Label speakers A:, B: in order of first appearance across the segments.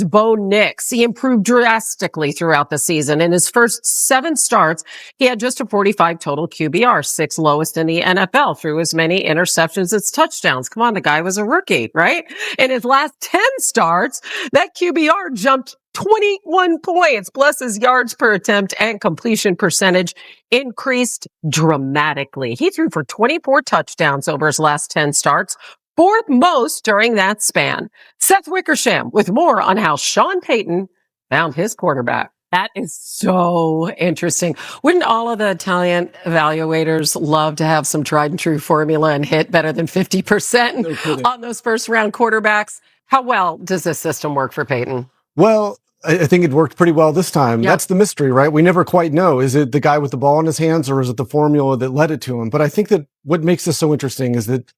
A: Bo Nix. He improved drastically throughout the season. In his first 7 starts, he had just a 45 total QBR, 6th lowest in the NFL, threw as many interceptions as touchdowns. Come on, the guy was a rookie, right? In his last 10 starts, that QBR jumped 21 points, plus his yards per attempt and completion percentage increased dramatically. He threw for 24 touchdowns over his last 10 starts, 4th most during that span. Seth Wickersham with more on how Sean Payton found his quarterback. That is so interesting. Wouldn't all of the Italian evaluators love to have some tried and true formula and hit better than 50% on those first round quarterbacks? How well does this system work for Payton?
B: Well, I think it worked pretty well this time.
A: Yep.
B: That's the mystery, right? We never quite know. Is it the guy with the ball in his hands, or is it the formula that led it to him? But I think that what makes this so interesting is that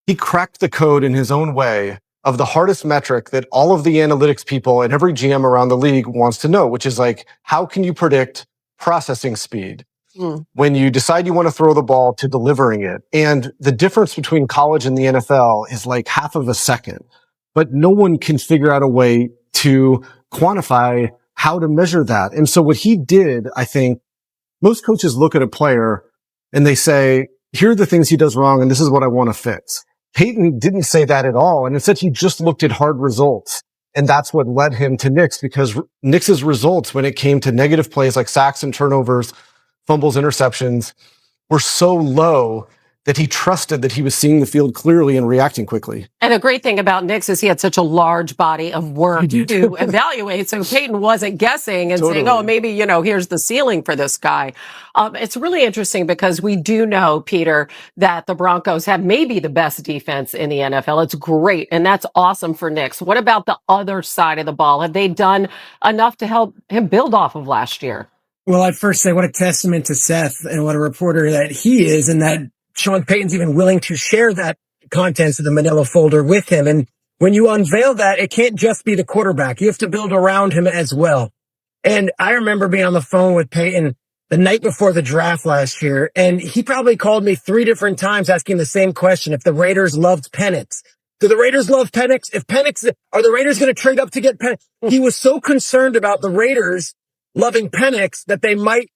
B: he cracked the code in his own way of the hardest metric that all of the analytics people and every GM around the league wants to know, which is like, how can you predict processing speed when you decide you want to throw the ball to delivering it? And the difference between college and the NFL is like half of a second, but no one can figure out a way to quantify how to measure that. And so what he did, I think, most coaches look at a player and they say, here are the things he does wrong, and this is what I want to fix. Payton didn't say that at all. And instead, he just looked at hard results. And that's what led him to Nix, because Nix's results when it came to negative plays like sacks and turnovers, fumbles, interceptions were so low that he trusted that he was seeing the field clearly and reacting quickly.
A: And the great thing about Nix is he had such a large body of work to evaluate. So Payton wasn't guessing and saying, oh, maybe, here's the ceiling for this guy. It's really interesting because we do know, Peter, that the Broncos have maybe the best defense in the NFL. It's great. And that's awesome for Nix. What about the other side of the ball? Have they done enough to help him build off of last year?
C: Well, I'd first say what a testament to Seth and what a reporter that he is, and that Sean Payton's even willing to share that contents of the manila folder with him. And when you unveil that, it can't just be the quarterback. You have to build around him as well. And I remember being on the phone with Payton the night before the draft last year, and he probably called me 3 different times asking the same question: if the Raiders loved Penix. Do the Raiders love Penix? If Penix, are the Raiders going to trade up to get Penix? He was so concerned about the Raiders loving Penix that they might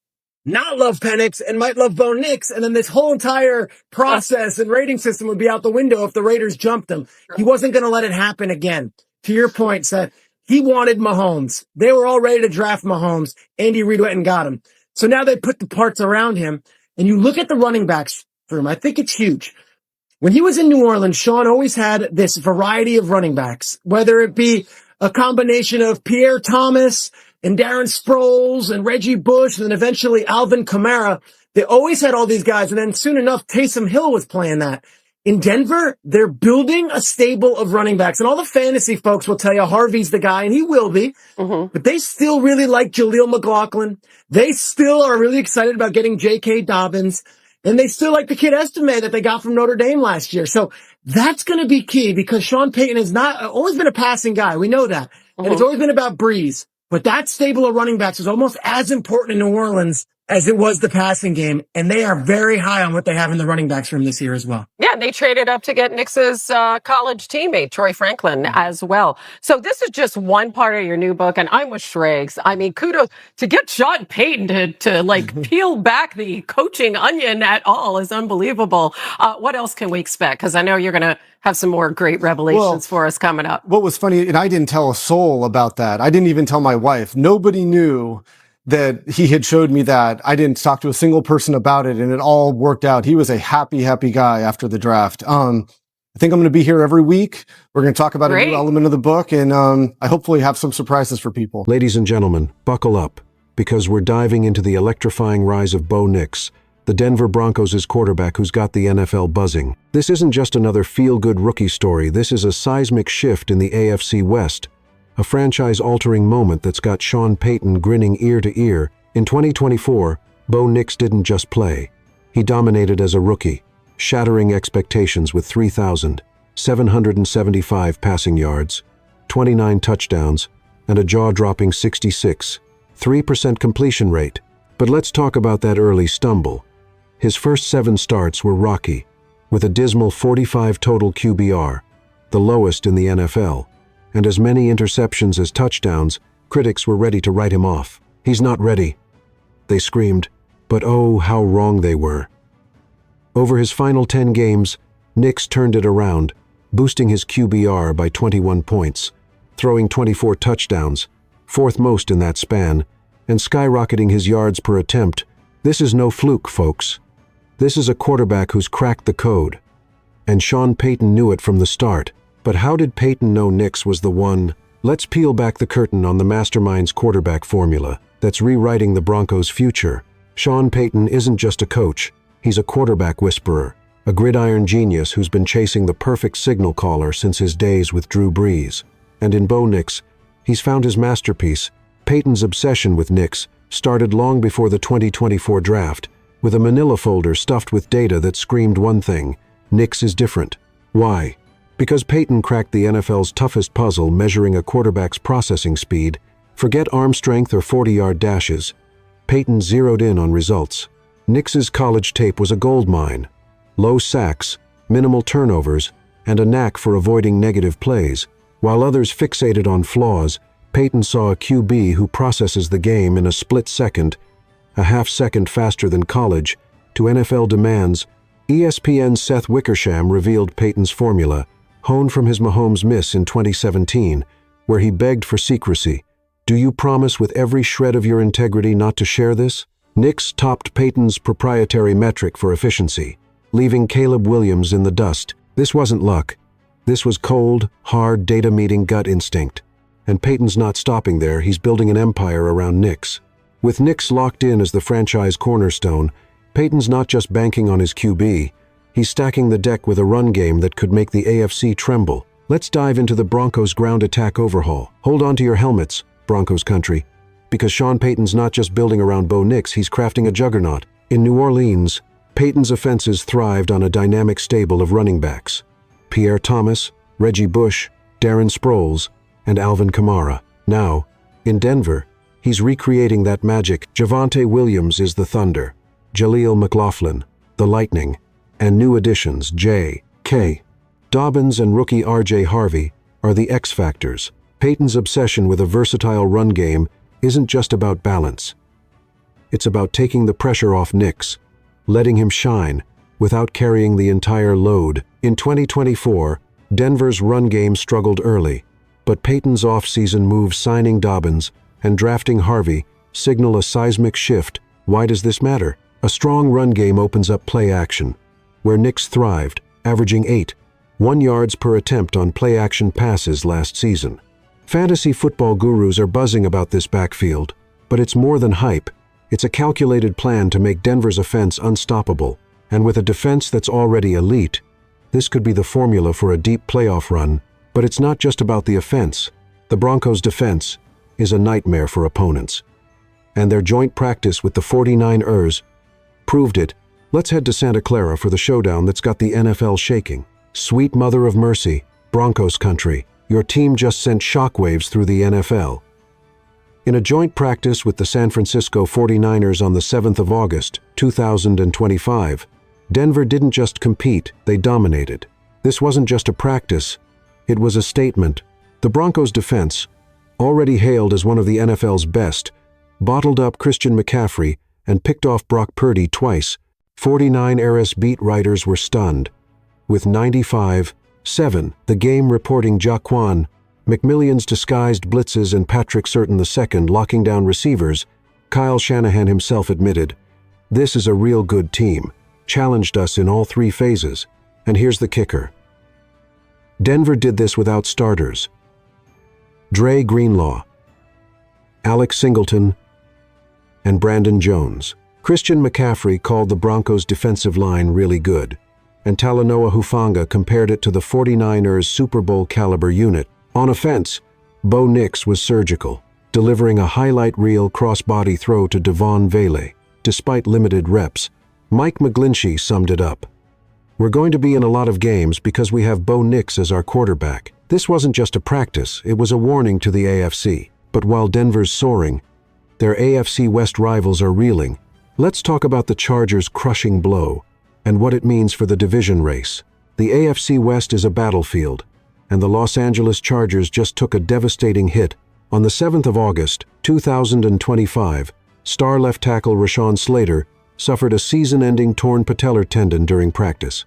C: not love Penix and might love Bo Nix, and then this whole entire process and rating system would be out the window if the Raiders jumped him. He wasn't going to let it happen again. To your point, Seth, he wanted Mahomes. They were all ready to draft Mahomes. Andy Reid went and got him. So now they put the parts around him, and you look at the running backs for him. I think it's huge. When he was in New Orleans, Sean always had this variety of running backs, whether it be a combination of Pierre Thomas and Darren Sproles and Reggie Bush, and then eventually Alvin Kamara. They always had all these guys, and then soon enough, Taysom Hill was playing that. In Denver, they're building a stable of running backs, and all the fantasy folks will tell you Harvey's the guy, and he will be, but they still really like Jaleel McLaughlin. They still are really excited about getting J.K. Dobbins, and they still like the kid Estime that they got from Notre Dame last year. So that's going to be key, because Sean Payton has always been a passing guy. We know that. And it's always been about Breeze. But that stable of running backs is almost as important in New Orleans as it was the passing game. And they are very high on what they have in the running backs room this year as well.
A: Yeah, they traded up to get Nix's college teammate, Troy Franklin, as well. So this is just one part of your new book, and I'm with Schrags. I mean, kudos to get Sean Payton to peel back the coaching onion at all is unbelievable. What else can we expect? Because I know you're going to have some more great revelations for us coming up.
B: What was funny, and I didn't tell a soul about that. I didn't even tell my wife. Nobody knew that he had showed me that. I didn't talk to a single person about it, and it all worked out. He was a happy guy after the draft. I think I'm going to be here every week. We're going to talk about a new element of the book, and I hopefully have some surprises for people.
D: Ladies and gentlemen, buckle up, because we're diving into the electrifying rise of Bo Nix, the Denver Broncos' quarterback who's got the NFL buzzing. This isn't just another feel-good rookie story. This is a seismic shift in the AFC West. A franchise-altering moment that's got Sean Payton grinning ear to ear. In 2024, Bo Nix didn't just play. He dominated as a rookie, shattering expectations with 3,775 passing yards, 29 touchdowns, and a jaw-dropping 3% completion rate. But let's talk about that early stumble. His first 7 starts were rocky, with a dismal 45 total QBR, the lowest in the NFL. and as many interceptions as touchdowns, critics were ready to write him off. "He's not ready," they screamed, but oh, how wrong they were. Over his final 10 games, Nix turned it around, boosting his QBR by 21 points, throwing 24 touchdowns, fourth most in that span, and skyrocketing his yards per attempt. This is no fluke, folks. This is a quarterback who's cracked the code. And Sean Payton knew it from the start. But how did Payton know Nix was the one? Let's peel back the curtain on the mastermind's quarterback formula that's rewriting the Broncos' future. Sean Payton isn't just a coach. He's a quarterback whisperer, a gridiron genius who's been chasing the perfect signal caller since his days with Drew Brees. And in Bo Nix, he's found his masterpiece. Payton's obsession with Nix started long before the 2024 draft, with a manila folder stuffed with data that screamed one thing: Nix is different. Why? Because Payton cracked the NFL's toughest puzzle measuring a quarterback's processing speed. Forget arm strength or 40-yard dashes. Payton zeroed in on results. Nix's college tape was a goldmine. Low sacks, minimal turnovers, and a knack for avoiding negative plays. While others fixated on flaws, Payton saw a QB who processes the game in a split second, a half-second faster than college, to NFL demands. ESPN's Seth Wickersham revealed Payton's formula, honed from his Mahomes miss in 2017, where he begged for secrecy. "Do you promise with every shred of your integrity not to share this?" Nix topped Payton's proprietary metric for efficiency, leaving Caleb Williams in the dust. This wasn't luck. This was cold, hard, data-meeting gut instinct. And Payton's not stopping there, he's building an empire around Nix. With Nix locked in as the franchise cornerstone, Payton's not just banking on his QB, he's stacking the deck with a run game that could make the AFC tremble. Let's dive into the Broncos' ground attack overhaul. Hold on to your helmets, Broncos country, because Sean Payton's not just building around Bo Nix, he's crafting a juggernaut. In New Orleans, Payton's offenses thrived on a dynamic stable of running backs: Pierre Thomas, Reggie Bush, Darren Sproles, and Alvin Kamara. Now, in Denver, he's recreating that magic. Javonte Williams is the Thunder, Jaleel McLaughlin, the Lightning, and new additions J.K. Dobbins and rookie R.J. Harvey are the X factors. Payton's obsession with a versatile run game isn't just about balance. It's about taking the pressure off Nix, letting him shine without carrying the entire load. In 2024, Denver's run game struggled early, but Payton's off-season moves signing Dobbins and drafting Harvey signal a seismic shift. Why does this matter? A strong run game opens up play action, where Nix thrived, averaging 8.1 yards per attempt on play-action passes last season. Fantasy football gurus are buzzing about this backfield, but it's more than hype. It's a calculated plan to make Denver's offense unstoppable, and with a defense that's already elite, this could be the formula for a deep playoff run. But it's not just about the offense. The Broncos' defense is a nightmare for opponents. And their joint practice with the 49ers proved it. Let's head to Santa Clara for the showdown that's got the NFL shaking. Sweet mother of mercy, Broncos country, your team just sent shockwaves through the NFL. In a joint practice with the San Francisco 49ers on the 7th of August, 2025, Denver didn't just compete, they dominated. This wasn't just a practice. It was a statement. The Broncos' defense, already hailed as one of the NFL's best, bottled up Christian McCaffrey and picked off Brock Purdy twice. 49ers beat writers were stunned. With 95-7, the game reporting Jaquan McMillion's disguised blitzes and Patrick Surtain II locking down receivers, Kyle Shanahan himself admitted, "This is a real good team, challenged us in all three phases." And here's the kicker. Denver did this without starters. Dre Greenlaw, Alex Singleton, and Brandon Jones. Christian McCaffrey called the Broncos' defensive line really good, and Talanoa Hufanga compared it to the 49ers' Super Bowl caliber unit. On offense, Bo Nix was surgical, delivering a highlight reel cross-body throw to Devon Vele. Despite limited reps, Mike McGlinchey summed it up. "We're going to be in a lot of games because we have Bo Nix as our quarterback." This wasn't just a practice, it was a warning to the AFC. But while Denver's soaring, their AFC West rivals are reeling. Let's talk about the Chargers' crushing blow and what it means for the division race. The AFC West is a battlefield, and the Los Angeles Chargers just took a devastating hit. On the 7th of August, 2025, star left tackle Rashawn Slater suffered a season-ending torn patellar tendon during practice.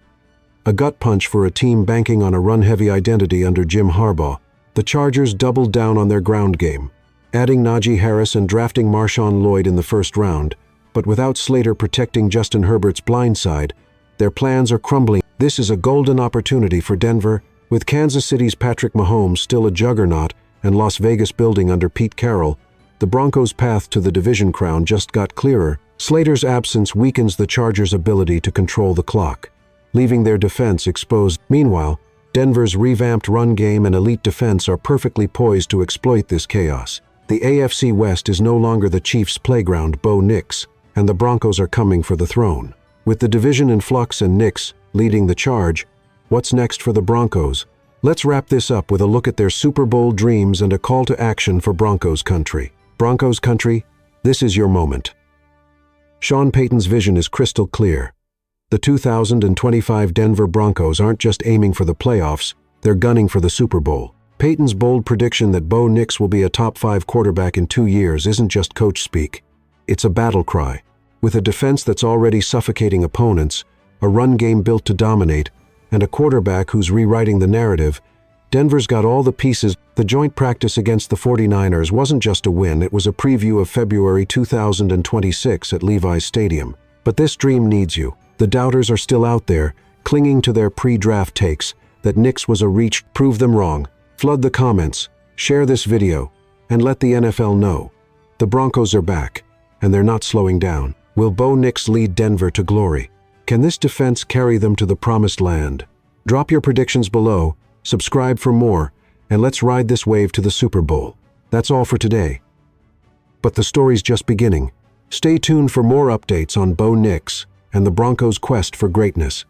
D: A gut punch for a team banking on a run-heavy identity under Jim Harbaugh. The Chargers doubled down on their ground game, adding Najee Harris and drafting Marshawn Lloyd in the first round, but without Slater protecting Justin Herbert's blind side, their plans are crumbling. This is a golden opportunity for Denver, with Kansas City's Patrick Mahomes still a juggernaut and Las Vegas building under Pete Carroll. The Broncos' path to the division crown just got clearer. Slater's absence weakens the Chargers' ability to control the clock, leaving their defense exposed. Meanwhile, Denver's revamped run game and elite defense are perfectly poised to exploit this chaos. The AFC West is no longer the Chiefs' playground. Bo Nix and the Broncos are coming for the throne. With the division in flux and Nix leading the charge, what's next for the Broncos? Let's wrap this up with a look at their Super Bowl dreams and a call to action for Broncos country. Broncos country, this is your moment. Sean Payton's vision is crystal clear. The 2025 Denver Broncos aren't just aiming for the playoffs, they're gunning for the Super Bowl. Payton's bold prediction that Bo Nix will be a top 5 quarterback in 2 years isn't just coach speak. It's a battle cry. With a defense that's already suffocating opponents, a run game built to dominate, and a quarterback who's rewriting the narrative, Denver's got all the pieces. The joint practice against the 49ers wasn't just a win, it was a preview of February 2026 at Levi's Stadium. But this dream needs you. The doubters are still out there, clinging to their pre-draft takes that Nix was a reach. Prove them wrong. Flood the comments, share this video, and let the NFL know. The Broncos are back, and they're not slowing down. Will Bo Nix lead Denver to glory? Can this defense carry them to the promised land? Drop your predictions below, subscribe for more, and let's ride this wave to the Super Bowl. That's all for today. But the story's just beginning. Stay tuned for more updates on Bo Nix and the Broncos' quest for greatness.